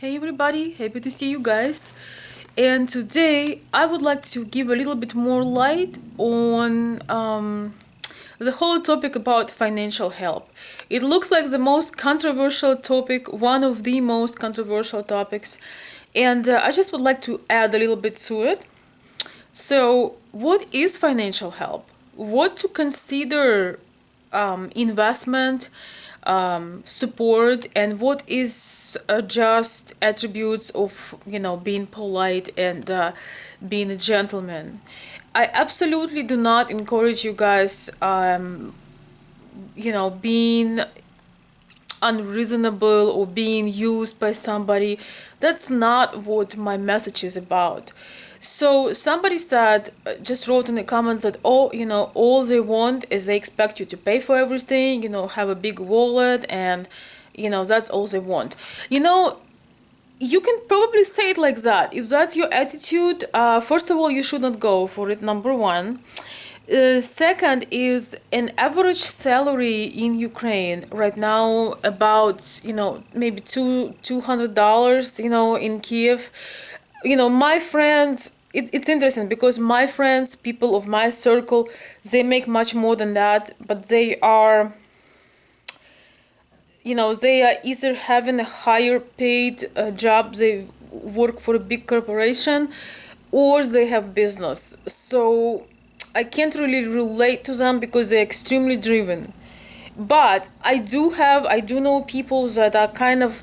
Hey everybody, happy to see you guys. And today I would like to give a little bit more light on the whole topic about financial help. It looks like the most controversial topic, one of the most controversial topics, and I just would like to add a little bit to it. So, what is financial help? What to consider investment, support, and what is just attributes of being polite and being a gentleman. I absolutely do not encourage you guys being unreasonable or being used by somebody. That's not what my message is about. So somebody said, just wrote in the comments that, oh, all they want is they expect you to pay for everything, have a big wallet, and, that's all they want. You can probably say it like that. If that's your attitude, first of all, you should not go for it, number one. Second is an average salary in Ukraine right now about maybe $200 in Kiev. My friends, it's interesting because my friends, people of my circle, they make much more than that, but they are either having a higher paid job, they work for a big corporation, or they have business. So I can't really relate to them because they're extremely driven. But I do know people that are kind of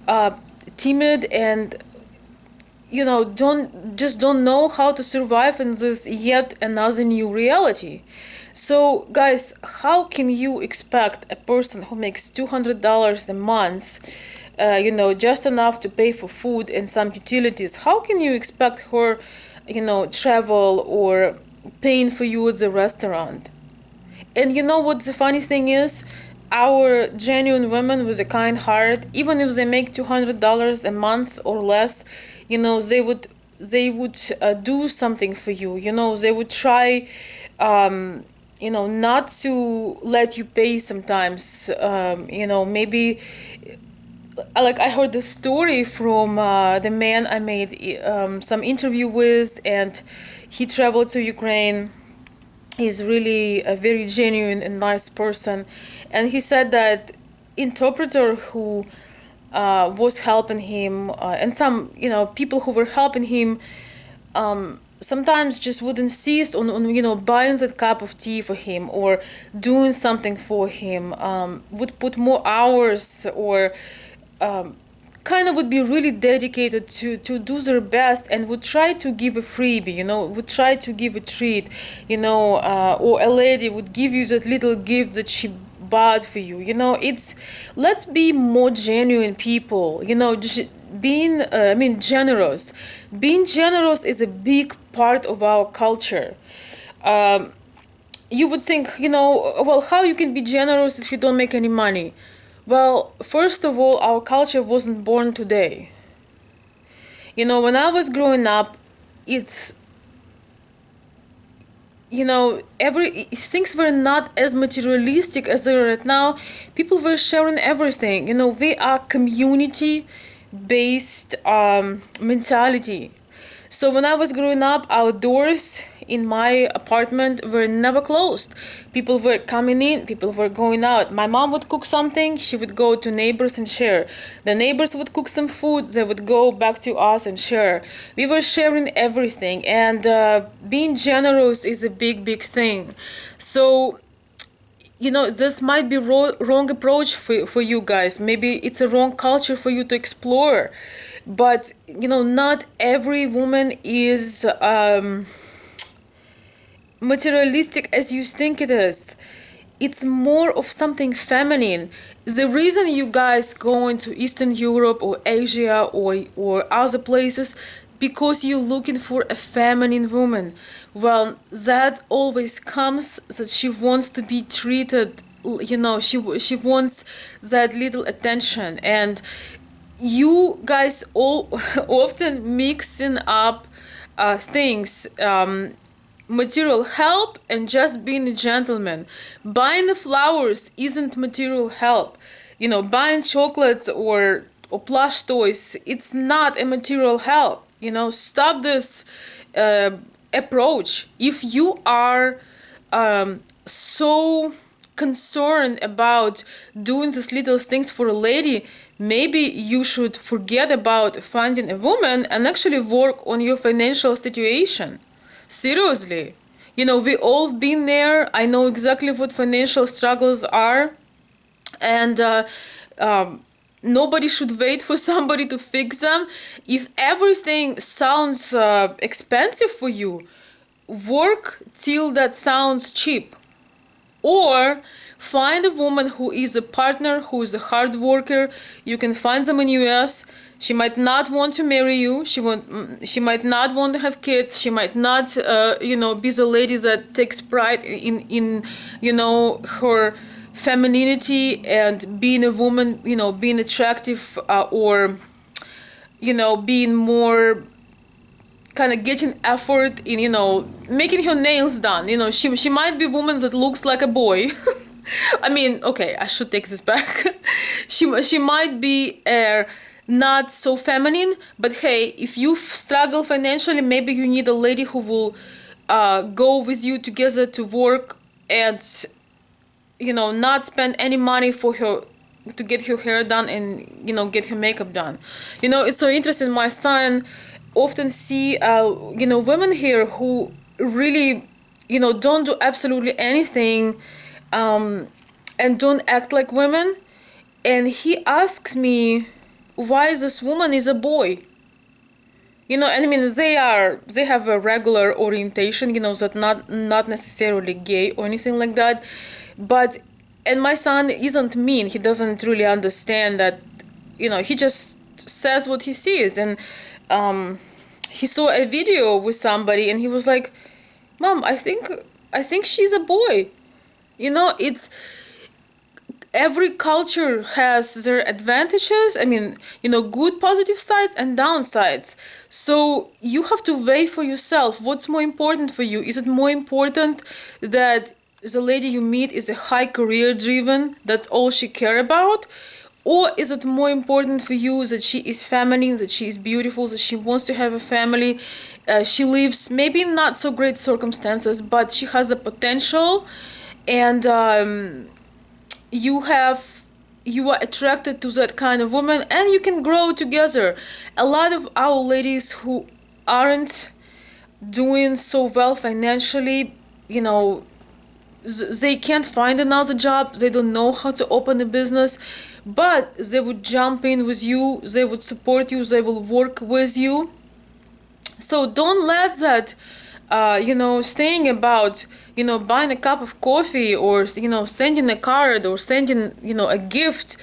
uh, timid and don't know how to survive in this yet another new reality. So guys, how can you expect a person who makes $200 a month, just enough to pay for food and some utilities, how can you expect her travel or paying for you at the restaurant? And you know what the funny thing is? Our genuine women with a kind heart, even if they make $200 a month or less, they would do something for you. They would try, not to let you pay sometimes. Maybe like I heard the story from the man I made some interview with, and he traveled to Ukraine. He's really a very genuine and nice person, and he said that interpreter who was helping him and some people who were helping him sometimes just would insist on buying that cup of tea for him or doing something for him, would put more hours or kind of would be really dedicated to do their best and would try to give a freebie, would try to give a treat, or a lady would give you that little gift that she bought for you. It's let's be more genuine people. Just being generous. Being generous is a big part of our culture. You would think, well, how you can be generous if you don't make any money? Well, first of all, our culture wasn't born today. When I was growing up, it's every things were not as materialistic as they are right now. People were sharing everything. We are community based mentality. So when I was growing up, our doors in my apartment were never closed. People were coming in, people were going out. My mom would cook something, she would go to neighbors and share. The neighbors would cook some food, they would go back to us and share. We were sharing everything, and being generous is a big, big thing. So this might be wrong approach for you guys. Maybe it's a wrong culture for you to explore, but not every woman is materialistic as you think it is. It's more of something feminine. The reason you guys go into Eastern Europe or Asia or other places, because you're looking for a feminine woman. Well, that always comes that she wants to be treated, she wants that little attention. And you guys all often mixing up things, material help and just being a gentleman. Buying the flowers isn't material help. Buying chocolates or or plush toys, it's not a material help. Stop this uh, approach. If you are so concerned about doing these little things for a lady, maybe you should forget about finding a woman and actually work on your financial situation. Seriously. We all been there. I know exactly what financial struggles are. And nobody should wait for somebody to fix them. If everything sounds expensive for you, work till that sounds cheap. Or find a woman who is a partner, who is a hard worker. You can find them in US. She might not want to marry you. She might not want to have kids. She might not, be the lady that takes pride in her femininity and being a woman, being attractive, or being more kind of getting effort in making her nails done. She might be a woman that looks like a boy. I mean, okay, I should take this back. She might be not so feminine, but hey, if you struggle financially, maybe you need a lady who will go with you together to work and not spend any money for her to get her hair done and get her makeup done. It's so interesting. My son often see women here who really don't do absolutely anything, and don't act like women, and he asks me why this woman is a boy. And I mean, they have a regular orientation, that not necessarily gay or anything like that, but and my son isn't mean. He doesn't really understand that. He just says what he sees, and he saw a video with somebody, and he was like, "Mom, I think she's a boy." It's every culture has their advantages. I mean, good positive sides and downsides. So you have to weigh for yourself what's more important for you. Is it more important that the lady you meet is a high career driven, that's all she care about? Or is it more important for you that she is feminine, that she is beautiful, that she wants to have a family, she lives maybe in not so great circumstances, but she has a potential, and you are attracted to that kind of woman, and you can grow together. A lot of our ladies who aren't doing so well financially, they can't find another job, they don't know how to open a business, but they would jump in with you, they would support you, they will work with you. So don't let that staying about buying a cup of coffee, or sending a card, or sending a gift,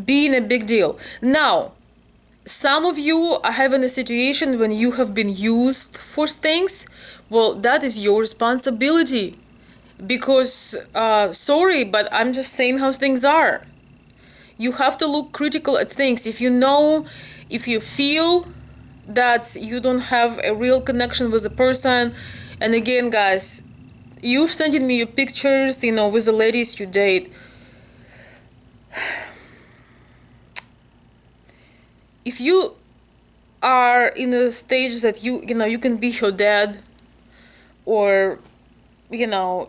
being a big deal. Now, some of you are having a situation when you have been used for things. Well, that is your responsibility, because sorry, but I'm just saying how things are. You have to look critical at things. If you feel that you don't have a real connection with a person, and again, guys, you've sending me your pictures, with the ladies you date. If you are in a stage that you can be her dad, or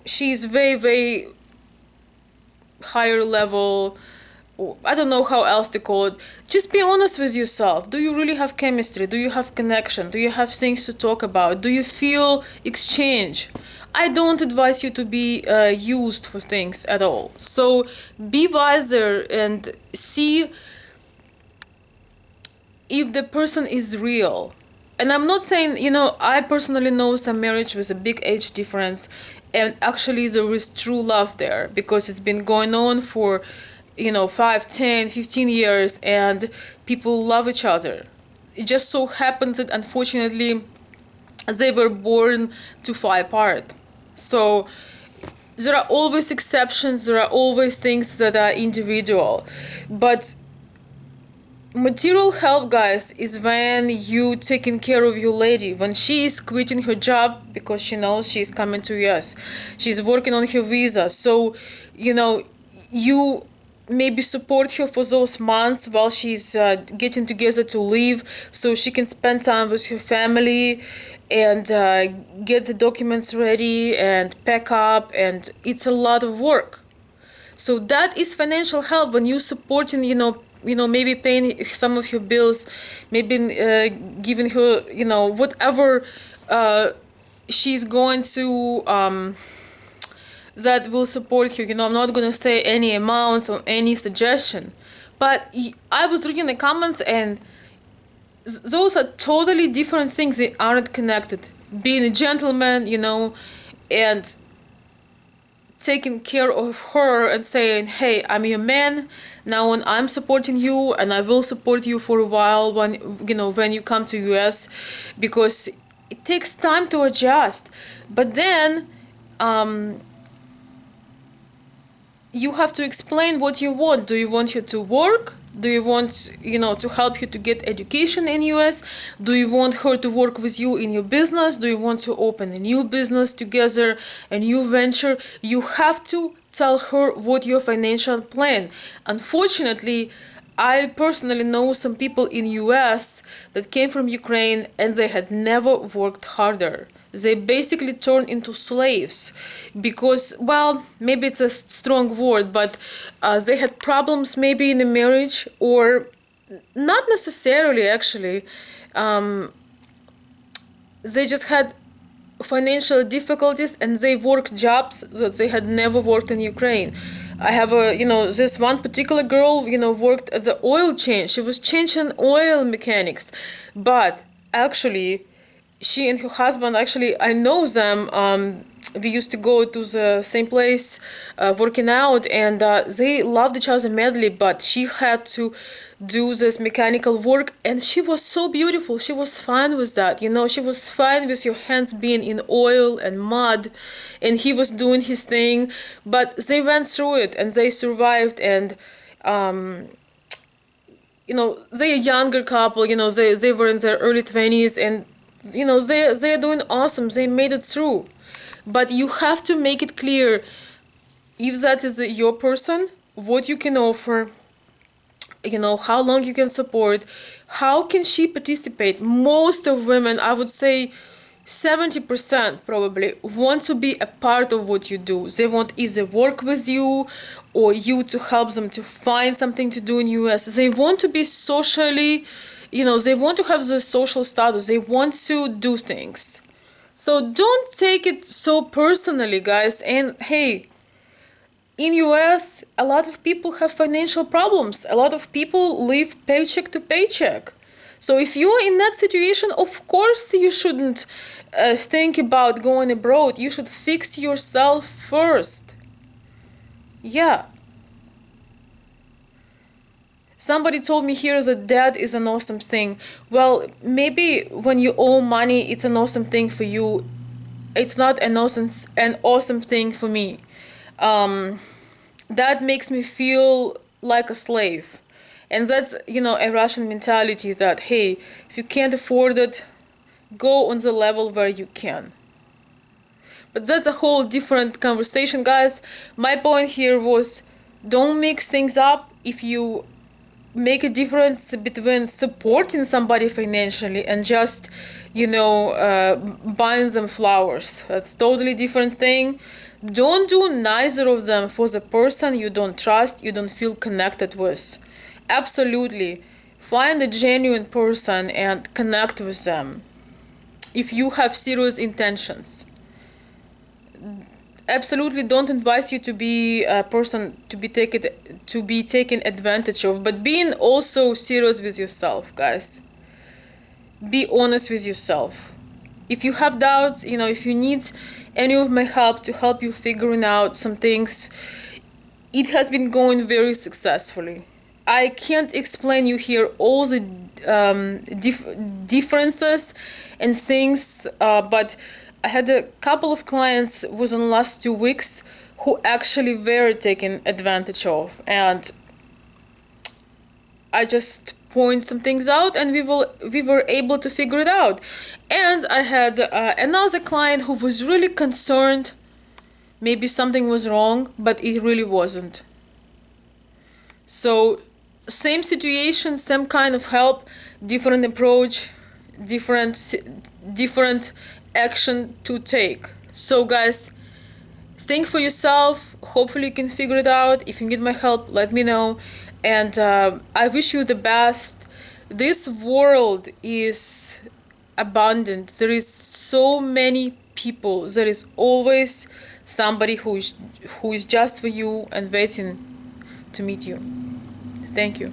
she's very, very higher level, I don't know how else to call it. Just be honest with yourself. Do you really have chemistry? Do you have connection? Do you have things to talk about? Do you feel exchange? I don't advise you to be used for things at all. So be wiser and see if the person is real. And I'm not saying, I personally know some marriage with a big age difference, and actually there is true love there, because it's been going on for 5, 10, 15 years, and people love each other. It just so happens that unfortunately they were born too far apart. So there are always exceptions, there are always things that are individual. But material help, guys, is when you taking care of your lady, when she is quitting her job because she knows she's coming to US, she's working on her visa. So you maybe support her for those months while she's getting together to leave, so she can spend time with her family and get the documents ready and pack up, and it's a lot of work. So that is financial help when you supporting, maybe paying some of your bills, maybe giving her, whatever she's going to that will support her. I'm not gonna say any amounts or any suggestion, but I was reading the comments, and those are totally different things. They aren't connected. Being a gentleman, and taking care of her and saying, hey, I'm your man now, and I'm supporting you, and I will support you for a while when you come to US, because it takes time to adjust. But then you have to explain what you want. Do you want her to work? Do you want, to help you to get education in US? Do you want her to work with you in your business? Do you want to open a new business together, a new venture? You have to tell her what your financial plan. Unfortunately, I personally know some people in US that came from Ukraine and they had never worked harder. They basically turned into slaves because, well, maybe it's a strong word, but they had problems maybe in the marriage, or not necessarily actually. They just had financial difficulties and they worked jobs that they had never worked in Ukraine. I have this one particular girl, worked as an oil change. She was changing oil mechanics, but actually, she and her husband, actually, I know them. We used to go to the same place, working out, and they loved each other madly. But she had to do this mechanical work, and she was so beautiful. She was fine with that. She was fine with your hands being in oil and mud, and he was doing his thing. But they went through it and they survived. And they're a younger couple. They were in their early 20s, and they're doing awesome. They made it through. But you have to make it clear, if that is your person, what you can offer, how long you can support, how can she participate. Most of women, I would say 70% probably, want to be a part of what you do. They want either work with you or you to help them to find something to do in US. They want to be socially, they want to have the social status. They want to do things. So don't take it so personally, guys. And hey, in US, a lot of people have financial problems. A lot of people live paycheck to paycheck. So if you're in that situation, of course you shouldn't think about going abroad. You should fix yourself first. Yeah. Somebody told me here that debt is an awesome thing. Well, maybe when you owe money, it's an awesome thing for you. It's not an awesome thing for me. That makes me feel like a slave. And that's, a Russian mentality that, hey, if you can't afford it, go on the level where you can. But that's a whole different conversation, guys. My point here was, don't mix things up. If you make a difference between supporting somebody financially and just, buying them flowers. That's totally different thing. Don't do neither of them for the person you don't trust, you don't feel connected with. Absolutely. Find a genuine person and connect with them if you have serious intentions. Absolutely don't advise you to be a person to be taken advantage of, but being also serious with yourself, guys. Be honest with yourself. If you have doubts, if you need any of my help to help you figuring out some things, it has been going very successfully. I can't explain you here all the differences and things, but I had a couple of clients within the last 2 weeks who actually were taken advantage of, and I just point some things out, and we were able to figure it out. And I had another client who was really concerned maybe something was wrong, but it really wasn't. So same situation, same kind of help, different approach, different different action to take. So guys, think for yourself. Hopefully you can figure it out. If you need my help, let me know. And I wish you the best. This world is abundant. There is so many people. There is always somebody who is just for you and waiting to meet you. Thank you.